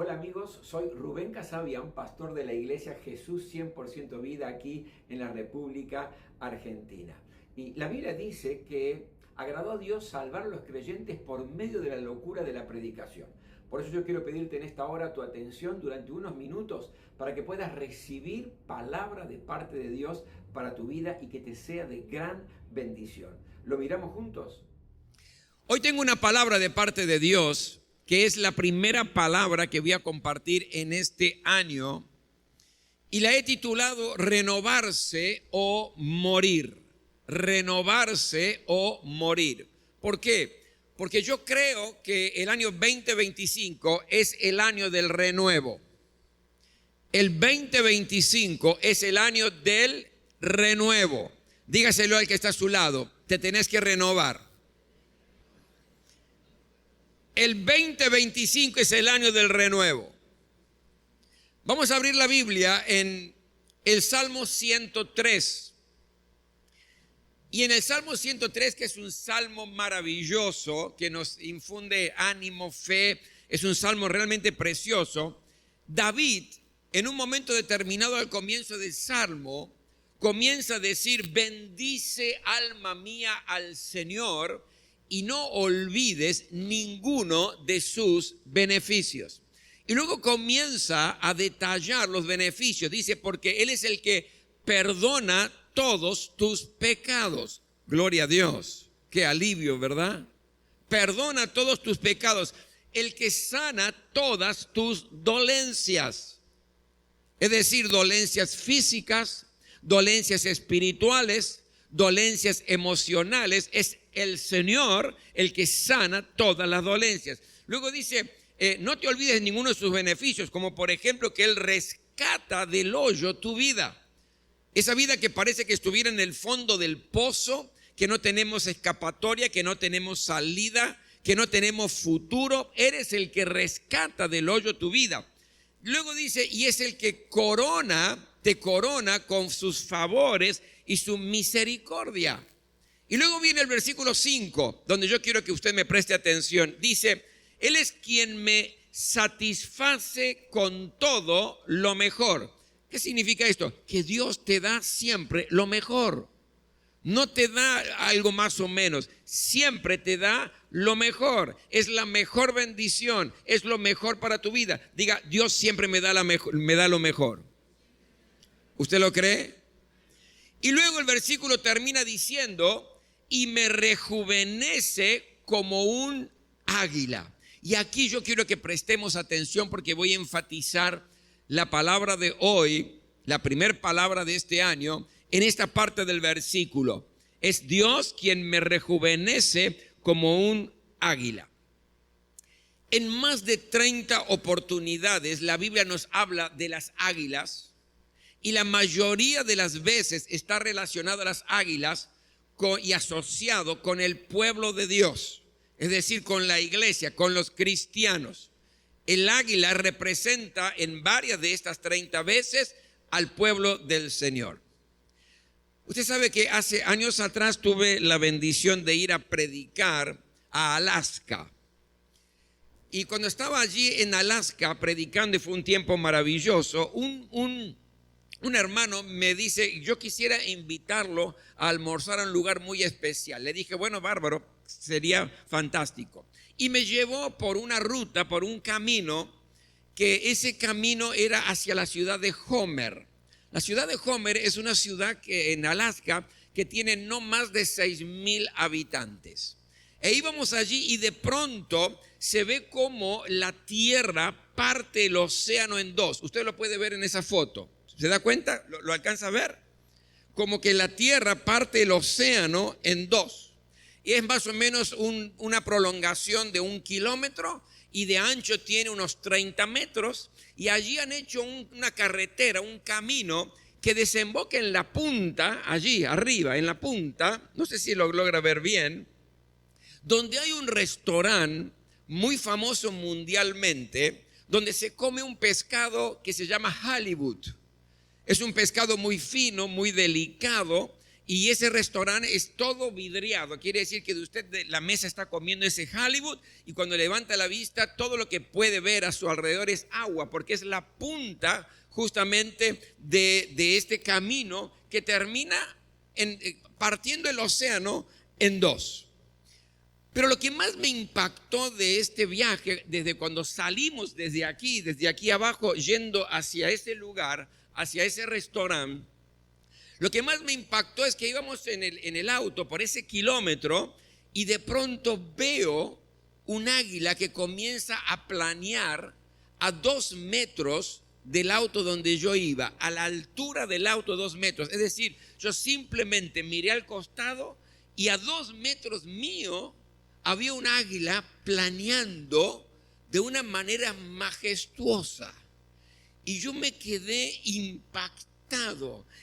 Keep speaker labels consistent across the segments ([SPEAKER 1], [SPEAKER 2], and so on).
[SPEAKER 1] Hola amigos, soy Rubén Casabian, pastor de la iglesia Jesús 100% Vida aquí en la República Argentina. Y la Biblia dice que agradó a Dios salvar a los creyentes por medio de la locura de la predicación. Por eso yo quiero pedirte en esta hora tu atención durante unos minutos para que puedas recibir palabra de parte de Dios para tu vida y que te sea de gran bendición. ¿Lo miramos juntos?
[SPEAKER 2] Hoy tengo una palabra de parte de Dios que es la primera palabra que voy a compartir en este año y la he titulado Renovarse o Morir. Renovarse o morir. ¿Por qué? Porque yo creo que el año 2025 es el año del renuevo. El 2025 es el año del renuevo. Dígaselo al que está a su lado, te tenés que renovar. El 2025 es el año del renuevo. Vamos a abrir la Biblia en el Salmo 103. Y en el Salmo 103, que es un salmo maravilloso, que nos infunde ánimo, fe, es un salmo realmente precioso. David, en un momento determinado al comienzo del salmo, comienza a decir: bendice alma mía al Señor y no olvides ninguno de sus beneficios. Y luego comienza a detallar los beneficios. Dice: porque Él es el que perdona todos tus pecados. Gloria a Dios. Qué alivio, ¿verdad? Perdona todos tus pecados. El que sana todas tus dolencias. Es decir, dolencias físicas, dolencias espirituales, dolencias emocionales. Es el Señor el que sana todas las dolencias. Luego dice: no te olvides ninguno de sus beneficios, como por ejemplo que Él rescata del hoyo tu vida. Esa vida que parece que estuviera en el fondo del pozo, que no tenemos escapatoria, que no tenemos salida, que no tenemos futuro. Eres el que rescata del hoyo tu vida. Luego dice: y es el que te corona con sus favores y su misericordia. Y luego viene el versículo 5, donde yo quiero que usted me preste atención. Dice: Él es quien me satisface con todo lo mejor. ¿Qué significa esto? Que Dios te da siempre lo mejor. No te da algo más o menos, siempre te da lo mejor. Es la mejor bendición, es lo mejor para tu vida. Diga: Dios siempre me da lo mejor. ¿Usted lo cree? Y luego el versículo termina diciendo: y me rejuvenece como un águila. Y aquí yo quiero que prestemos atención, porque voy a enfatizar la palabra de hoy, la primera palabra de este año, en esta parte del versículo. Es Dios quien me rejuvenece como un águila. En más de 30 oportunidades la Biblia nos habla de las águilas, y la mayoría de las veces está relacionado a las águilas y asociado con el pueblo de Dios, es decir, con la iglesia, con los cristianos. El águila representa en varias de estas 30 veces al pueblo del Señor. Usted sabe que hace años atrás tuve la bendición de ir a predicar a Alaska. Y cuando estaba allí en Alaska predicando, y fue un tiempo maravilloso, un hermano me dice: yo quisiera invitarlo a almorzar a un lugar muy especial. Le dije: bueno, bárbaro, sería fantástico. Y me llevó por una ruta, por un camino, que ese camino era hacia la ciudad de Homer. La ciudad de Homer es una ciudad en Alaska que tiene no más de 6,000 habitantes. E íbamos allí y de pronto se ve como la tierra parte el océano en dos. Usted lo puede ver en esa foto. ¿Se da cuenta? ¿Lo alcanza a ver? Como que la tierra parte el océano en dos. Y es más o menos una prolongación de 1 kilómetro, y de ancho tiene unos 30 metros. Y allí han hecho una carretera, un camino que desemboca en la punta, allí arriba, en la punta, no sé si lo logra ver bien, donde hay un restaurante muy famoso mundialmente, donde se come un pescado que se llama halibut. Es un pescado muy fino, muy delicado, y ese restaurante es todo vidriado. Quiere decir que usted de la mesa está comiendo ese Hollywood y cuando levanta la vista todo lo que puede ver a su alrededor es agua, porque es la punta justamente de este camino que termina partiendo el océano en dos. Pero lo que más me impactó de este viaje, desde cuando salimos desde aquí abajo, yendo hacia ese lugar, hacia ese restaurante, lo que más me impactó es que íbamos en el auto por ese kilómetro y de pronto veo un águila que comienza a planear a 2 metros del auto donde yo iba, a la altura del auto 2 metros. Es decir, yo simplemente miré al costado y a 2 metros mío había un águila planeando de una manera majestuosa. Y yo me quedé impactado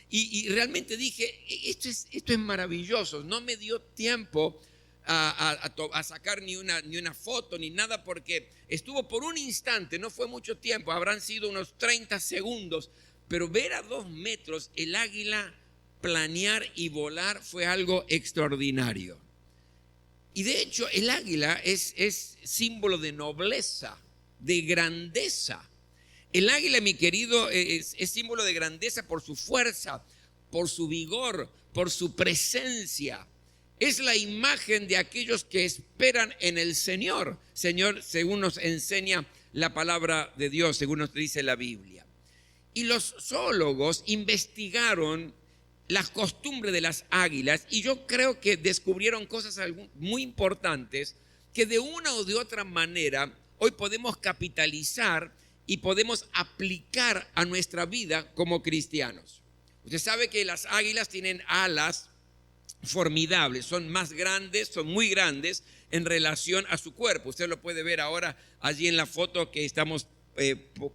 [SPEAKER 2] y realmente dije, esto es maravilloso. No me dio tiempo a sacar ni una foto ni nada, porque estuvo por un instante, no fue mucho tiempo, habrán sido unos 30 segundos, pero ver a 2 metros el águila planear y volar fue algo extraordinario. Y de hecho el águila es símbolo de nobleza, de grandeza. El águila, mi querido, es símbolo de grandeza por su fuerza, por su vigor, por su presencia. Es la imagen de aquellos que esperan en el Señor, según nos enseña la palabra de Dios, según nos dice la Biblia. Y los zoólogos investigaron las costumbres de las águilas y yo creo que descubrieron cosas muy importantes que de una o de otra manera hoy podemos capitalizar y podemos aplicar a nuestra vida como cristianos. Usted sabe que las águilas tienen alas formidables, son más grandes, son muy grandes en relación a su cuerpo. Usted lo puede ver ahora allí en la foto que estamos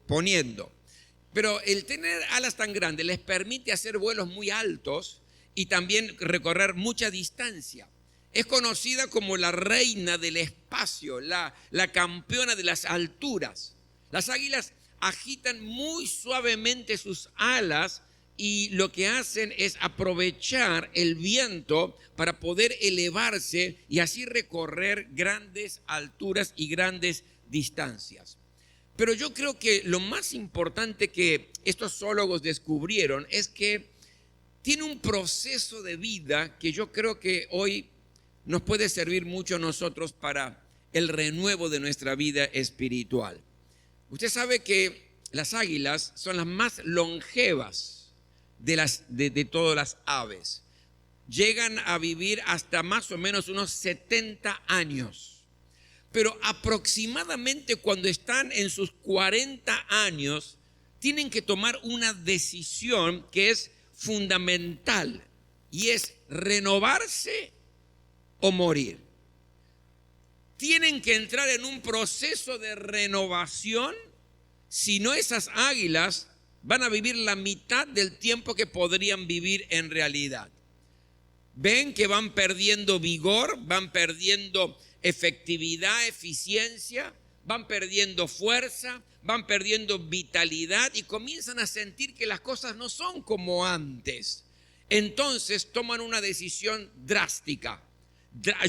[SPEAKER 2] poniendo. Pero el tener alas tan grandes les permite hacer vuelos muy altos y también recorrer mucha distancia. Es conocida como la reina del espacio, la campeona de las alturas. Las águilas agitan muy suavemente sus alas y lo que hacen es aprovechar el viento para poder elevarse y así recorrer grandes alturas y grandes distancias. Pero yo creo que lo más importante que estos zoólogos descubrieron es que tiene un proceso de vida que yo creo que hoy nos puede servir mucho a nosotros para el renuevo de nuestra vida espiritual. Usted sabe que las águilas son las más longevas de todas las aves. Llegan a vivir hasta más o menos unos 70 años. Pero aproximadamente cuando están en sus 40 años, tienen que tomar una decisión que es fundamental y es renovarse o morir. Tienen que entrar en un proceso de renovación, si no esas águilas van a vivir la mitad del tiempo que podrían vivir en realidad. Ven que van perdiendo vigor, van perdiendo efectividad, eficiencia, van perdiendo fuerza, van perdiendo vitalidad y comienzan a sentir que las cosas no son como antes. Entonces toman una decisión drástica,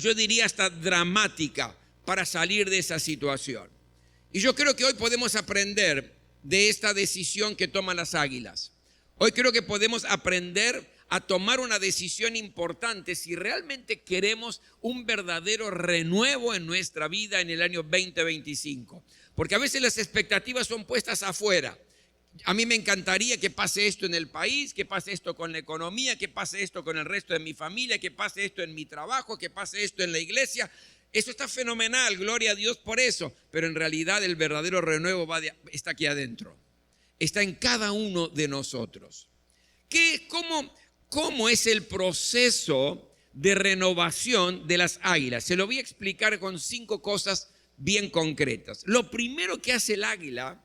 [SPEAKER 2] yo diría hasta dramática, para salir de esa situación. Y yo creo que hoy podemos aprender de esta decisión que toman las águilas. Hoy creo que podemos aprender a tomar una decisión importante si realmente queremos un verdadero renuevo en nuestra vida en el año 2025. Porque a veces las expectativas son puestas afuera. A mí me encantaría que pase esto en el país, que pase esto con la economía, que pase esto con el resto de mi familia, que pase esto en mi trabajo, que pase esto en la iglesia. Eso está fenomenal, gloria a Dios por eso. Pero en realidad el verdadero renuevo está aquí adentro. Está en cada uno de nosotros. ¿Cómo es el proceso de renovación de las águilas? Se lo voy a explicar con 5 cosas bien concretas. Lo primero que hace el águila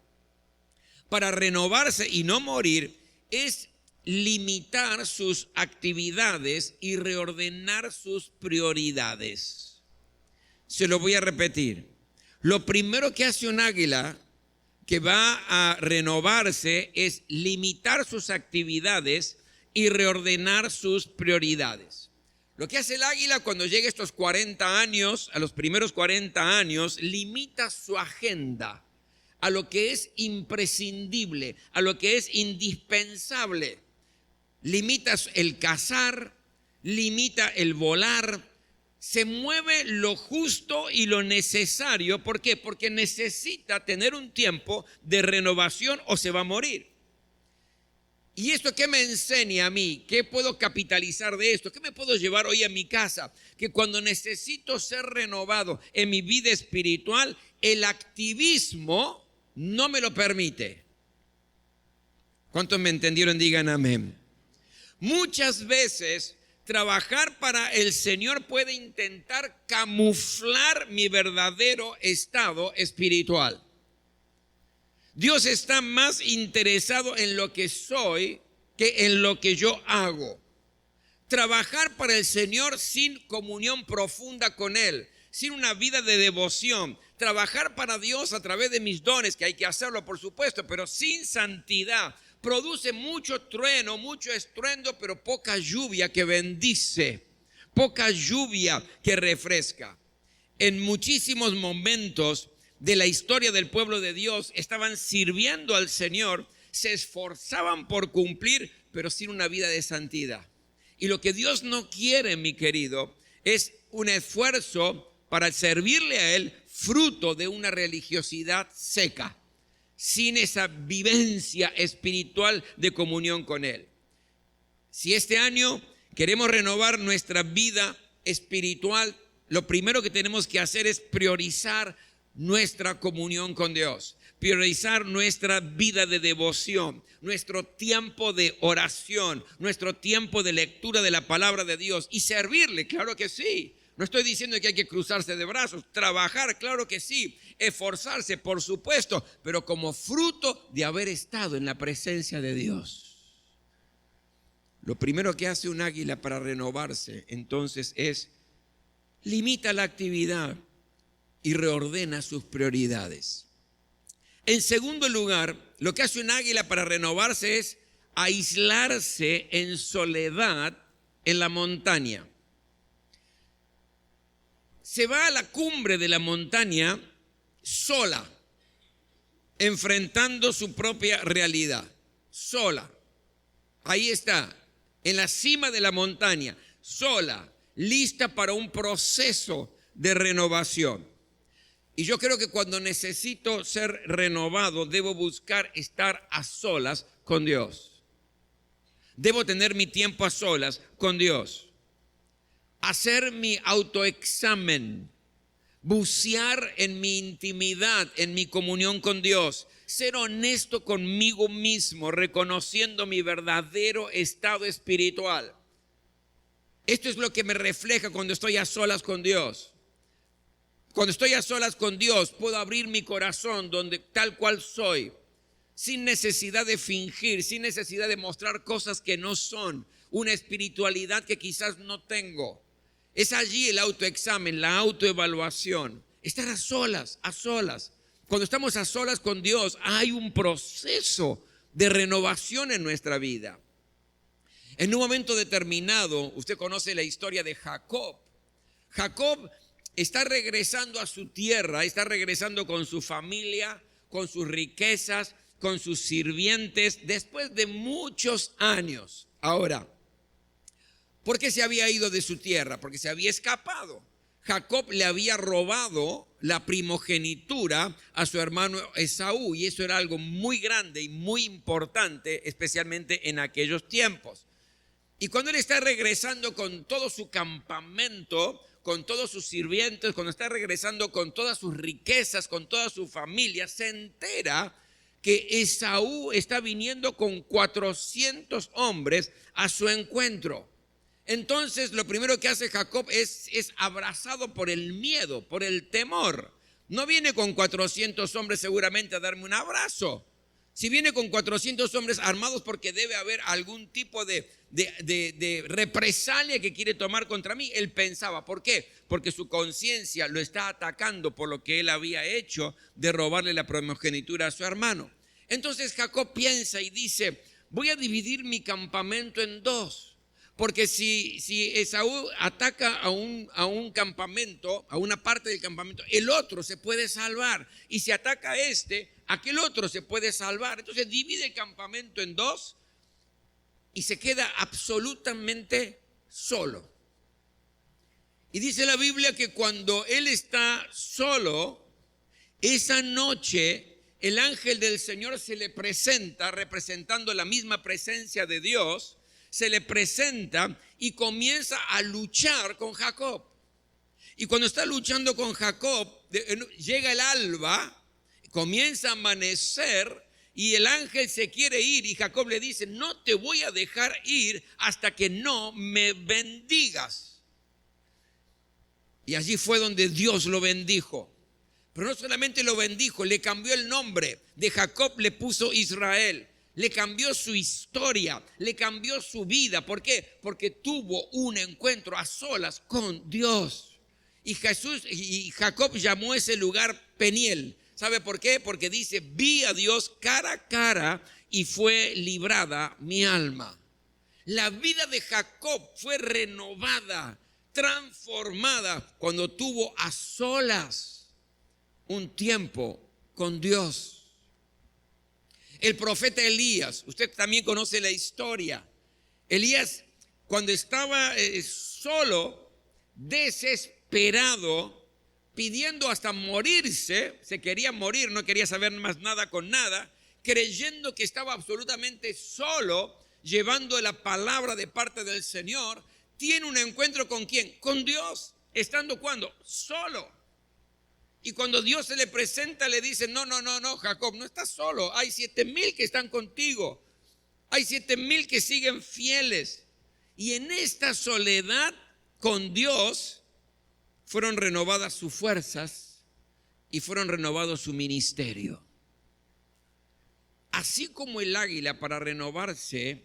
[SPEAKER 2] para renovarse y no morir es limitar sus actividades y reordenar sus prioridades. Se lo voy a repetir. Lo primero que hace un águila que va a renovarse es limitar sus actividades y reordenar sus prioridades. Lo que hace el águila cuando llega a estos 40 años, a los primeros 40 años, limita su agenda a lo que es imprescindible, a lo que es indispensable. Limita el cazar, limita el volar, se mueve lo justo y lo necesario. ¿Por qué? Porque necesita tener un tiempo de renovación o se va a morir. ¿Y esto qué me enseña a mí? ¿Qué puedo capitalizar de esto? ¿Qué me puedo llevar hoy a mi casa? Que cuando necesito ser renovado en mi vida espiritual, el activismo no me lo permite. ¿Cuántos me entendieron? Digan amén. Muchas veces trabajar para el Señor puede intentar camuflar mi verdadero estado espiritual. Dios está más interesado en lo que soy que en lo que yo hago. Trabajar para el Señor sin comunión profunda con Él, sin una vida de devoción. Trabajar para Dios a través de mis dones, que hay que hacerlo por supuesto, pero sin santidad, produce mucho trueno, mucho estruendo, pero poca lluvia que bendice, poca lluvia que refresca. En muchísimos momentos de la historia del pueblo de Dios estaban sirviendo al Señor, se esforzaban por cumplir, pero sin una vida de santidad. Y lo que Dios no quiere, mi querido, es un esfuerzo para servirle a Él, fruto de una religiosidad seca, sin esa vivencia espiritual de comunión con Él. Si este año queremos renovar nuestra vida espiritual, lo primero que tenemos que hacer es priorizar nuestra comunión con Dios, priorizar nuestra vida de devoción, nuestro tiempo de oración, nuestro tiempo de lectura de la palabra de Dios y servirle, claro que sí. No estoy diciendo que hay que cruzarse de brazos, trabajar, claro que sí, esforzarse, por supuesto, pero como fruto de haber estado en la presencia de Dios. Lo primero que hace un águila para renovarse, entonces, es limita la actividad y reordena sus prioridades. En segundo lugar, lo que hace un águila para renovarse es aislarse en soledad en la montaña. Se va a la cumbre de la montaña sola, enfrentando su propia realidad, sola. Ahí está, en la cima de la montaña, sola, lista para un proceso de renovación. Y yo creo que cuando necesito ser renovado, debo buscar estar a solas con Dios. Debo tener mi tiempo a solas con Dios. Hacer mi autoexamen, bucear en mi intimidad, en mi comunión con Dios, ser honesto conmigo mismo, reconociendo mi verdadero estado espiritual. Esto es lo que me refleja cuando estoy a solas con Dios. Cuando estoy a solas con Dios, puedo abrir mi corazón donde tal cual soy, sin necesidad de fingir, sin necesidad de mostrar cosas que no son, una espiritualidad que quizás no tengo. Es allí el autoexamen, la autoevaluación, estar a solas, a solas. Cuando estamos a solas con Dios, hay un proceso de renovación en nuestra vida. En un momento determinado, usted conoce la historia de Jacob. Jacob está regresando a su tierra, está regresando con su familia, con sus riquezas, con sus sirvientes, después de muchos años. Ahora, ¿por qué se había ido de su tierra? Porque se había escapado. Jacob le había robado la primogenitura a su hermano Esaú, y eso era algo muy grande y muy importante, especialmente en aquellos tiempos. Y cuando él está regresando con todo su campamento, con todos sus sirvientes, cuando está regresando con todas sus riquezas, con toda su familia, se entera que Esaú está viniendo con 400 hombres a su encuentro. Entonces lo primero que hace Jacob es abrazado por el miedo, por el temor. No viene con 400 hombres seguramente a darme un abrazo. Si viene con 400 hombres armados, porque debe haber algún tipo de represalia que quiere tomar contra mí. Él pensaba, ¿por qué? Porque su conciencia lo está atacando por lo que él había hecho de robarle la primogenitura a su hermano. Entonces Jacob piensa y dice, voy a dividir mi campamento en dos. Porque si Esaú ataca a un campamento, a una parte del campamento, el otro se puede salvar. Y si ataca a aquel otro se puede salvar. Entonces divide el campamento en dos y se queda absolutamente solo. Y dice la Biblia que cuando él está solo, esa noche el ángel del Señor se le presenta, representando la misma presencia de Dios. Se le presenta y comienza a luchar con Jacob. Y cuando está luchando con Jacob, llega el alba, comienza a amanecer y el ángel se quiere ir y Jacob le dice: no te voy a dejar ir hasta que no me bendigas. Y allí fue donde Dios lo bendijo. Pero no solamente lo bendijo, le cambió el nombre. De Jacob le puso Israel. Le cambió su historia, le cambió su vida. ¿Por qué? Porque tuvo un encuentro a solas con Dios. Y Jacob llamó ese lugar Peniel. ¿Sabe por qué? Porque dice: vi a Dios cara a cara y fue librada mi alma. La vida de Jacob fue renovada, transformada cuando tuvo a solas un tiempo con Dios. El profeta Elías, usted también conoce la historia. Elías, cuando estaba solo, desesperado, pidiendo hasta morirse, se quería morir, no quería saber más nada con nada, creyendo que estaba absolutamente solo, llevando la palabra de parte del Señor, tiene un encuentro ¿con quién? Con Dios, estando ¿cuándo? Solo. Y cuando Dios se le presenta, le dice: no, Jacob, no estás solo. Hay 7,000 que están contigo. Hay 7,000 que siguen fieles. Y en esta soledad con Dios fueron renovadas sus fuerzas y fueron renovados su ministerio. Así como el águila, para renovarse,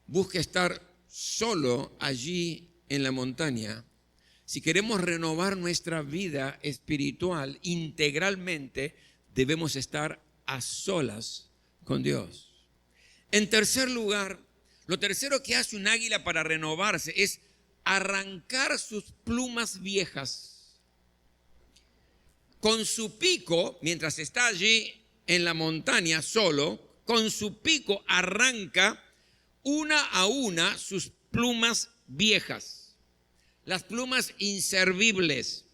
[SPEAKER 2] busca estar solo allí en la montaña. Si queremos renovar nuestra vida espiritual integralmente, debemos estar a solas con Dios. En tercer lugar, lo tercero que hace un águila para renovarse es arrancar sus plumas viejas. Con su pico, mientras está allí en la montaña solo, con su pico arranca una a una sus plumas viejas. Las plumas inservibles,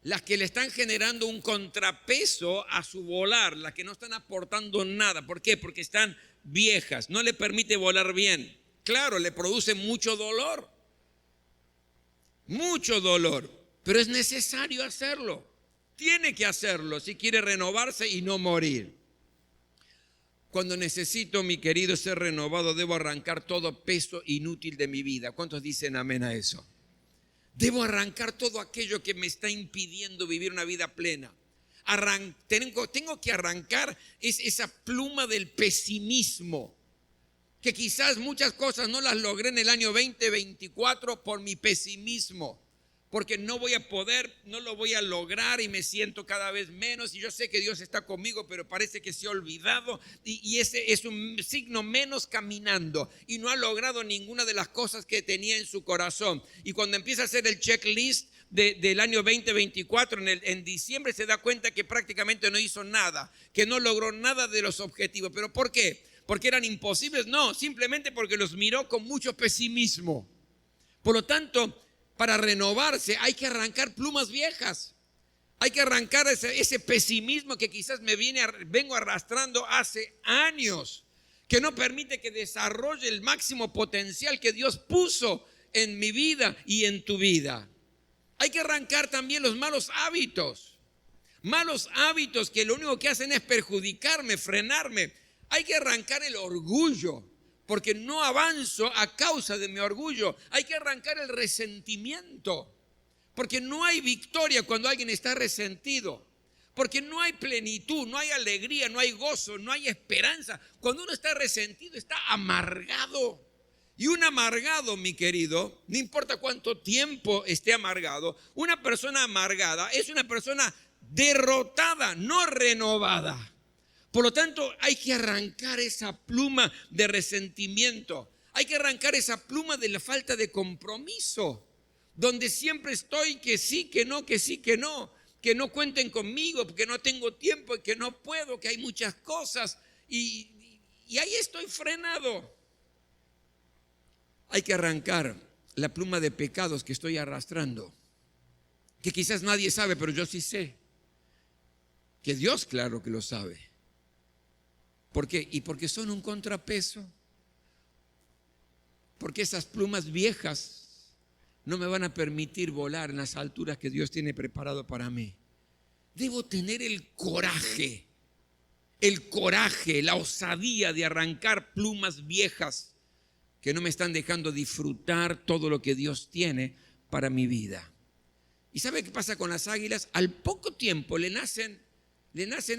[SPEAKER 2] las que le están generando un contrapeso a su volar, las que no están aportando nada. ¿Por qué? Porque están viejas, no le permite volar bien. Claro, le produce mucho dolor, pero es necesario hacerlo. Tiene que hacerlo si quiere renovarse y no morir. Cuando necesito, mi querido, ser renovado, debo arrancar todo peso inútil de mi vida. ¿Cuántos dicen amén a eso? Debo arrancar todo aquello que me está impidiendo vivir una vida plena. Tengo que arrancar esa pluma del pesimismo, que quizás muchas cosas no las logré en el año 2024 por mi pesimismo, porque no voy a poder, no lo voy a lograr y me siento cada vez menos, y yo sé que Dios está conmigo, pero parece que se ha olvidado, y ese es un signo menos caminando y no ha logrado ninguna de las cosas que tenía en su corazón. Y cuando empieza a hacer el checklist del año 2024, en diciembre se da cuenta que prácticamente no hizo nada, que no logró nada de los objetivos. ¿Pero por qué? ¿Porque eran imposibles? No, simplemente porque los miró con mucho pesimismo. Por lo tanto, para renovarse hay que arrancar plumas viejas. Hay que arrancar ese pesimismo que quizás vengo arrastrando hace años, que no permite que desarrolle el máximo potencial que Dios puso en mi vida y en tu vida. Hay que arrancar también los malos hábitos que lo único que hacen es perjudicarme, frenarme. Hay que arrancar el orgullo, porque no avanzo a causa de mi orgullo. Hay que arrancar el resentimiento, porque no hay victoria cuando alguien está resentido, porque no hay plenitud, no hay alegría, no hay gozo, no hay esperanza. Cuando uno está resentido, está amargado. Y un amargado, mi querido, no importa cuánto tiempo esté amargado, una persona amargada es una persona derrotada, no renovada. Por lo tanto, hay que arrancar esa pluma de resentimiento. Hay que arrancar esa pluma de la falta de compromiso, donde siempre estoy que sí, que no, que sí, que no cuenten conmigo, porque no tengo tiempo, que no puedo, que hay muchas cosas y ahí estoy frenado. Hay que arrancar la pluma de pecados que estoy arrastrando, que quizás nadie sabe, pero yo sí sé. Que Dios, claro que lo sabe. ¿Por qué? Y porque son un contrapeso. Porque esas plumas viejas no me van a permitir volar en las alturas que Dios tiene preparado para mí. Debo tener el coraje, la osadía de arrancar plumas viejas que no me están dejando disfrutar todo lo que Dios tiene para mi vida. ¿Y sabe qué pasa con las águilas? Al poco tiempo le nacen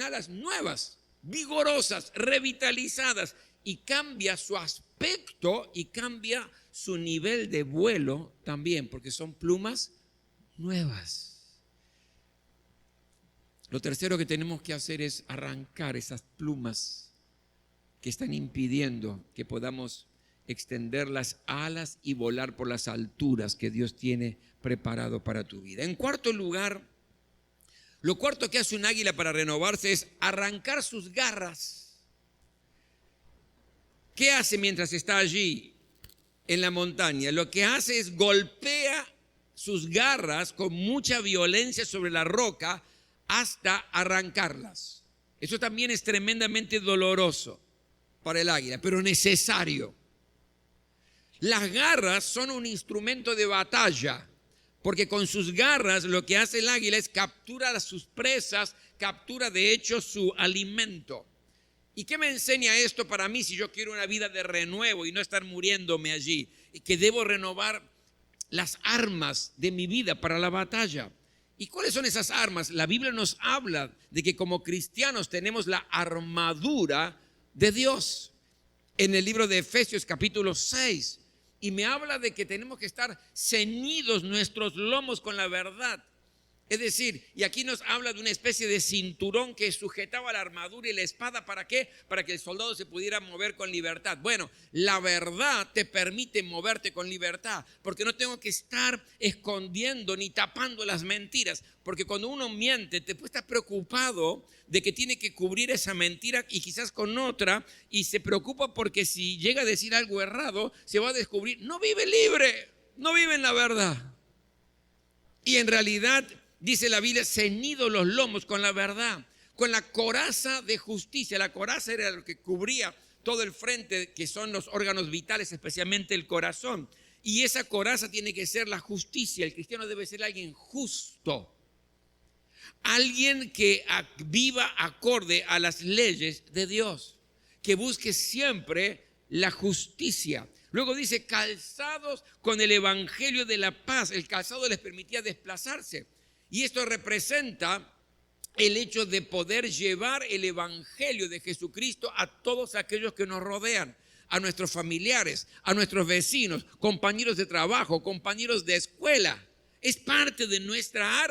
[SPEAKER 2] alas nuevas, vigorosas, revitalizadas, y cambia su aspecto y cambia su nivel de vuelo también, porque son plumas nuevas. Lo tercero que tenemos que hacer es arrancar esas plumas que están impidiendo que podamos extender las alas y volar por las alturas que Dios tiene preparado para tu vida. En cuarto lugar, lo cuarto que hace un águila para renovarse es arrancar sus garras. ¿Qué hace mientras está allí en la montaña? Lo que hace es golpea sus garras con mucha violencia sobre la roca hasta arrancarlas. Eso también es tremendamente doloroso para el águila, pero necesario. Las garras son un instrumento de batalla, porque con sus garras lo que hace el águila es capturar a sus presas, captura de hecho su alimento. ¿Y qué me enseña esto para mí si yo quiero una vida de renuevo y no estar muriéndome allí? Y que debo renovar las armas de mi vida para la batalla. ¿Y cuáles son esas armas? La Biblia nos habla de que como cristianos tenemos la armadura de Dios. En el libro de Efesios capítulo 6. Y me habla de que tenemos que estar ceñidos nuestros lomos con la verdad. Es decir, y aquí nos habla de una especie de cinturón que sujetaba la armadura y la espada. ¿Para qué? Para que el soldado se pudiera mover con libertad. Bueno, la verdad te permite moverte con libertad, porque no tengo que estar escondiendo ni tapando las mentiras. Porque cuando uno miente, después está preocupado de que tiene que cubrir esa mentira y quizás con otra, y se preocupa porque si llega a decir algo errado, se va a descubrir, no vive libre, no vive en la verdad. Y en realidad, dice la Biblia, ceñidos los lomos con la verdad, con la coraza de justicia. La coraza era lo que cubría todo el frente, que son los órganos vitales, especialmente el corazón. Y esa coraza tiene que ser la justicia. El cristiano debe ser alguien justo. Alguien que viva acorde a las leyes de Dios, que busque siempre la justicia. Luego dice, calzados con el evangelio de la paz. El calzado les permitía desplazarse. Y esto representa el hecho de poder llevar el evangelio de Jesucristo a todos aquellos que nos rodean, a nuestros familiares, a nuestros vecinos, compañeros de trabajo, compañeros de escuela. Es parte de nuestra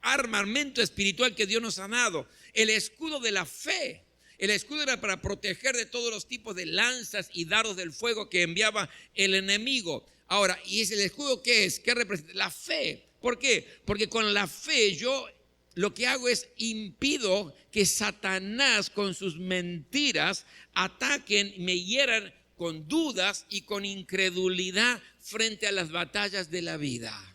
[SPEAKER 2] armamento espiritual que Dios nos ha dado. El escudo de la fe. El escudo era para proteger de todos los tipos de lanzas y dardos del fuego que enviaba el enemigo. Ahora, ¿y es el escudo qué es? ¿Qué representa? La fe. ¿Por qué? Porque con la fe yo lo que hago es impido que Satanás con sus mentiras ataquen, me hieran con dudas y con incredulidad frente a las batallas de la vida.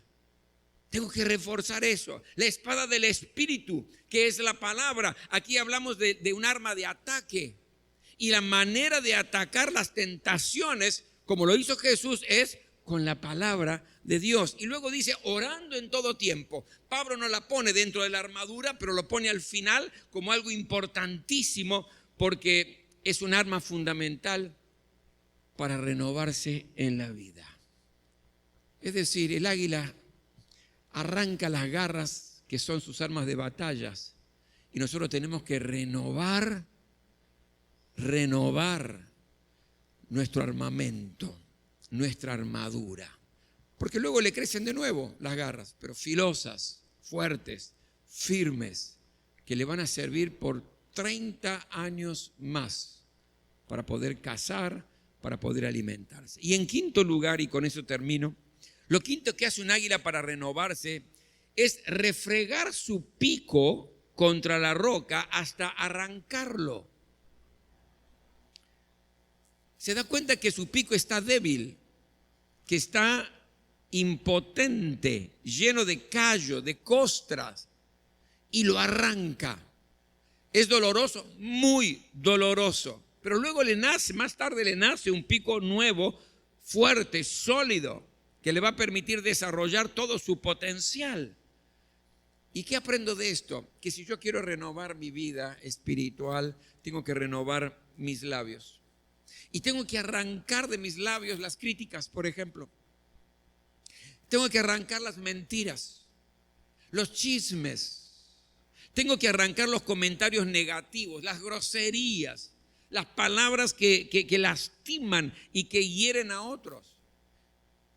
[SPEAKER 2] Tengo que reforzar eso. La espada del Espíritu, que es la palabra. Aquí hablamos de un arma de ataque. Y la manera de atacar las tentaciones, como lo hizo Jesús, es con la palabra de Dios. Y luego dice, orando en todo tiempo. Pablo no la pone dentro de la armadura, pero lo pone al final como algo importantísimo, porque es un arma fundamental para renovarse en la vida. Es decir, el águila arranca las garras que son sus armas de batallas, y nosotros tenemos que renovar nuestro armamento, nuestra armadura, porque luego le crecen de nuevo las garras, pero filosas, fuertes, firmes, que le van a servir por 30 años más para poder cazar, para poder alimentarse. Y en quinto lugar, y con eso termino, lo quinto que hace un águila para renovarse es refregar su pico contra la roca hasta arrancarlo. Se da cuenta que su pico está débil, que está impotente, lleno de callo, de costras, y lo arranca. Es doloroso, muy doloroso, pero luego más tarde le nace un pico nuevo, fuerte, sólido, que le va a permitir desarrollar todo su potencial. ¿Y qué aprendo de esto? Que si yo quiero renovar mi vida espiritual, tengo que renovar mis labios. Y tengo que arrancar de mis labios las críticas, por ejemplo. Tengo que arrancar las mentiras, los chismes. Tengo que arrancar los comentarios negativos, las groserías, las palabras que lastiman y que hieren a otros.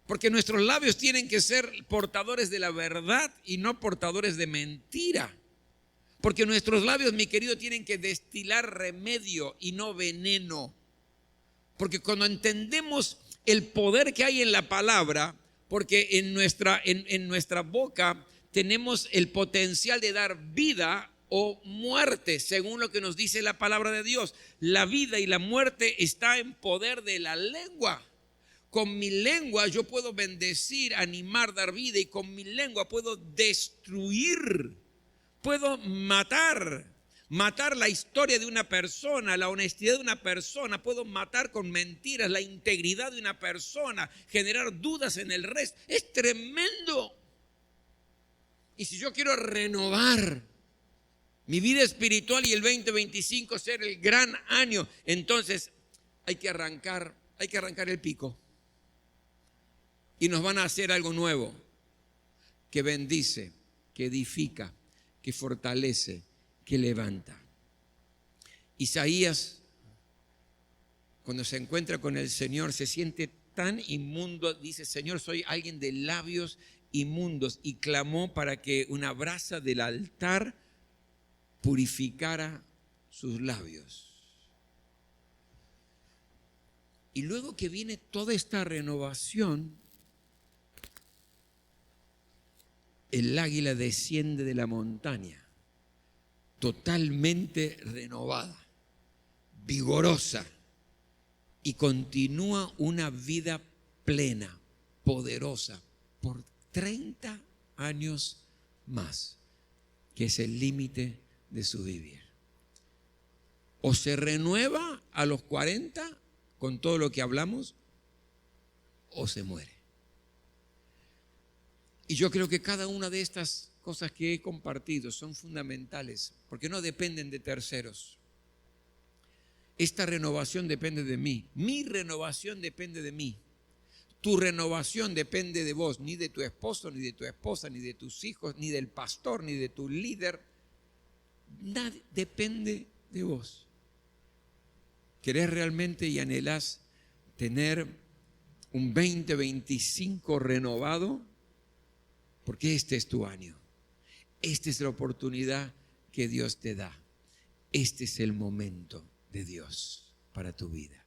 [SPEAKER 2] Porque nuestros labios tienen que ser portadores de la verdad y no portadores de mentira. Porque nuestros labios, mi querido, tienen que destilar remedio y no veneno. Porque cuando entendemos el poder que hay en la palabra, porque en nuestra boca tenemos el potencial de dar vida o muerte, según lo que nos dice la palabra de Dios. La vida y la muerte está en poder de la lengua. Con mi lengua yo puedo bendecir, animar, dar vida, y con mi lengua puedo destruir, puedo matar la historia de una persona, la honestidad de una persona, puedo matar con mentiras la integridad de una persona, generar dudas en el resto. Es tremendo. Y si yo quiero renovar mi vida espiritual y el 2025 ser el gran año, entonces hay que arrancar el pico. Y nos van a hacer algo nuevo, que bendice, que edifica, que fortalece, que levanta. Isaías, cuando se encuentra con el Señor, se siente tan inmundo. Dice: Señor, soy alguien de labios inmundos. Y clamó para que una brasa del altar purificara sus labios. Y luego que viene toda esta renovación, el águila desciende de la montaña, totalmente renovada, vigorosa, y continúa una vida plena, poderosa, por 30 años más, que es el límite de su vivir. O se renueva a los 40 con todo lo que hablamos, o se muere. Y yo creo que cada una de estas cosas que he compartido son fundamentales, porque no dependen de terceros. Esta renovación depende de mí. Mi renovación depende de mí. Tu renovación depende de vos, ni de tu esposo, ni de tu esposa, ni de tus hijos, ni del pastor, ni de tu líder. Nada depende de vos. ¿Querés realmente y anhelás tener un 2025 renovado? Porque este es tu año. Esta es la oportunidad que Dios te da. Este es el momento de Dios para tu vida.